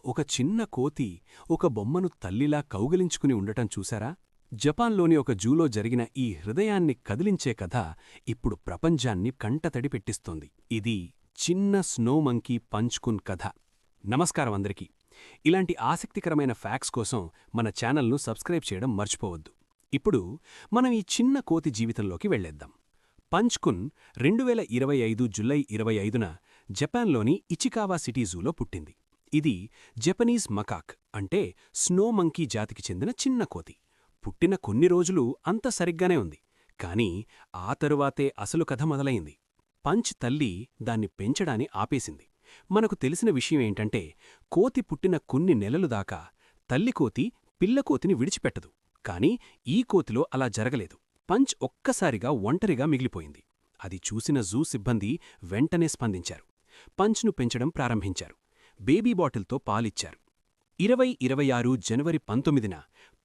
ఒక చిన్న కోతి ఒక బొమ్మను తల్లిలా కౌగిలించుకుని ఉండటం చూశారా? జపాన్లోని ఒక జూలో జరిగిన ఈ హృదయాన్ని కదిలించే కథ ఇప్పుడు ప్రపంచాన్ని కంటతడి పెట్టిస్తోంది. ఇది చిన్న స్నో మంకీ పంచ్కున్ కథ. నమస్కారం అందరికీ. ఇలాంటి ఆసక్తికరమైన ఫ్యాక్ట్స్ కోసం మన ఛానల్ను సబ్స్క్రైబ్ చేయడం మర్చిపోవద్దు. ఇప్పుడు మనం ఈ చిన్న కోతి జీవితంలోకి వెళ్ళేద్దాం. పంచ్కున్ 2025 జులై 25న జపాన్లోని ఇచికావా సిటీ జూలో పుట్టింది. ఇది జపనీస్ మకాక్ అంటే స్నో మంకీ జాతికి చెందిన చిన్న కోతి. పుట్టిన కొన్ని రోజులు అంత సరిగ్గానే ఉంది. కానీ ఆ తరువాతే అసలు కథ మొదలైంది. పంచ్ తల్లి దాన్ని పెంచడాన్ని ఆపేసింది. మనకు తెలిసిన విషయమేంటంటే, కోతి పుట్టిన కొన్ని నెలలు దాకా తల్లికోతి పిల్లకోతిని విడిచిపెట్టదు. కాని ఈ కోతిలో అలా జరగలేదు. పంచ్ ఒక్కసారిగా ఒంటరిగా మిగిలిపోయింది. అది చూసిన జూ సిబ్బంది వెంటనే స్పందించారు. పంచ్ను పెంచడం ప్రారంభించారు. బేబీ బాటిల్తో పాలిచ్చారు. 2026 జనవరి 19న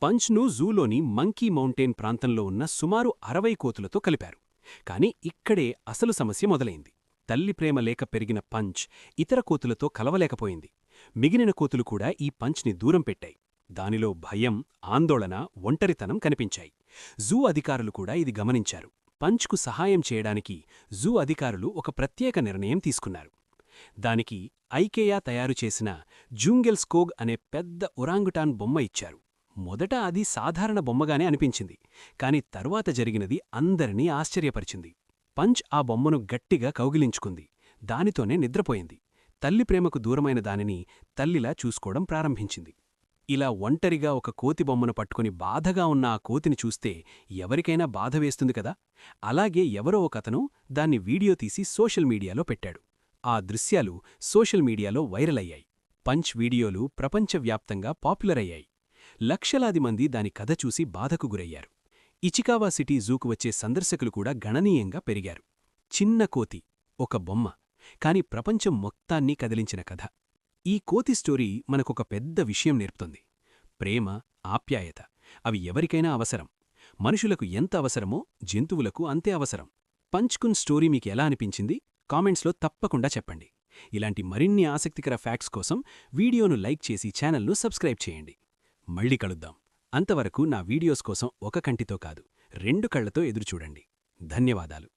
పంచ్ను జూలోని మంకీ మౌంటైన్ ప్రాంతంలో ఉన్న సుమారు 60 కోతులతో కలిపారు. కాని ఇక్కడే అసలు సమస్య మొదలైంది. తల్లి ప్రేమ లేక పెరిగిన పంచ్ ఇతర కోతులతో కలవలేకపోయింది. మిగిలిన కోతులు కూడా ఈ పంచ్ని దూరం పెట్టాయి. దానిలో భయం, ఆందోళన, ఒంటరితనం కనిపించాయి. జూ అధికారులు కూడా ఇది గమనించారు. పంచ్కు సహాయం చేయడానికి జూ అధికారులు ఒక ప్రత్యేక నిర్ణయం తీసుకున్నారు. దానికి ఐకేయా తయారుచేసిన జూంగెల్ స్కోగ్ అనే పెద్ద ఒరాంగుటాన్ బొమ్మ ఇచ్చారు. మొదట అది సాధారణ బొమ్మగానే అనిపించింది. కాని తరువాత జరిగినది అందరినీ ఆశ్చర్యపరిచింది. పంచ్ ఆ బొమ్మను గట్టిగా కౌగిలించుకుంది. దానితోనే నిద్రపోయింది. తల్లి ప్రేమకు దూరమైన దానిని తల్లిలా చూసుకోవడం ప్రారంభించింది. ఇలా ఒంటరిగా ఒక కోతి బొమ్మను పట్టుకుని బాధగా ఉన్న ఆ కోతిని చూస్తే ఎవరికైనా బాధ వేస్తుంది కదా. అలాగే ఎవరో ఒకతను దాన్ని వీడియో తీసి సోషల్ మీడియాలో పెట్టాడు. ఆ దృశ్యాలు సోషల్ మీడియాలో వైరల్ అయ్యాయి. పంచ్ వీడియోలు ప్రపంచవ్యాప్తంగా పాపులర్ అయ్యాయి. లక్షలాది మంది దాని కథ చూసి బాధకు గురయ్యారు. ఇచికావా సిటీ జూకు వచ్చే సందర్శకులు కూడా గణనీయంగా పెరిగారు. చిన్న కోతి, ఒక బొమ్మ, కాని ప్రపంచం మొత్తాన్ని కదిలించిన కథ. ఈ కోతి స్టోరీ మనకొక పెద్ద విషయం నేర్పుతుంది. ప్రేమ, ఆప్యాయత అవి ఎవరికైనా అవసరం. మనుషులకు ఎంత అవసరమో జంతువులకు అంతే అవసరం. పంచ్కున్ స్టోరీ మీకు ఎలా అనిపించింది? కామెంట్స్లో తప్పకుండా చెప్పండి. ఇలాంటి మరిన్ని ఆసక్తికర ఫ్యాక్ట్స్ కోసం వీడియోను లైక్ చేసి ఛానల్ను సబ్స్క్రైబ్ చేయండి. మళ్ళీ కలుద్దాం. అంతవరకు నా వీడియోస్ కోసం ఒక కంటితో కాదు, 2 కళ్లతో ఎదురుచూడండి. ధన్యవాదాలు.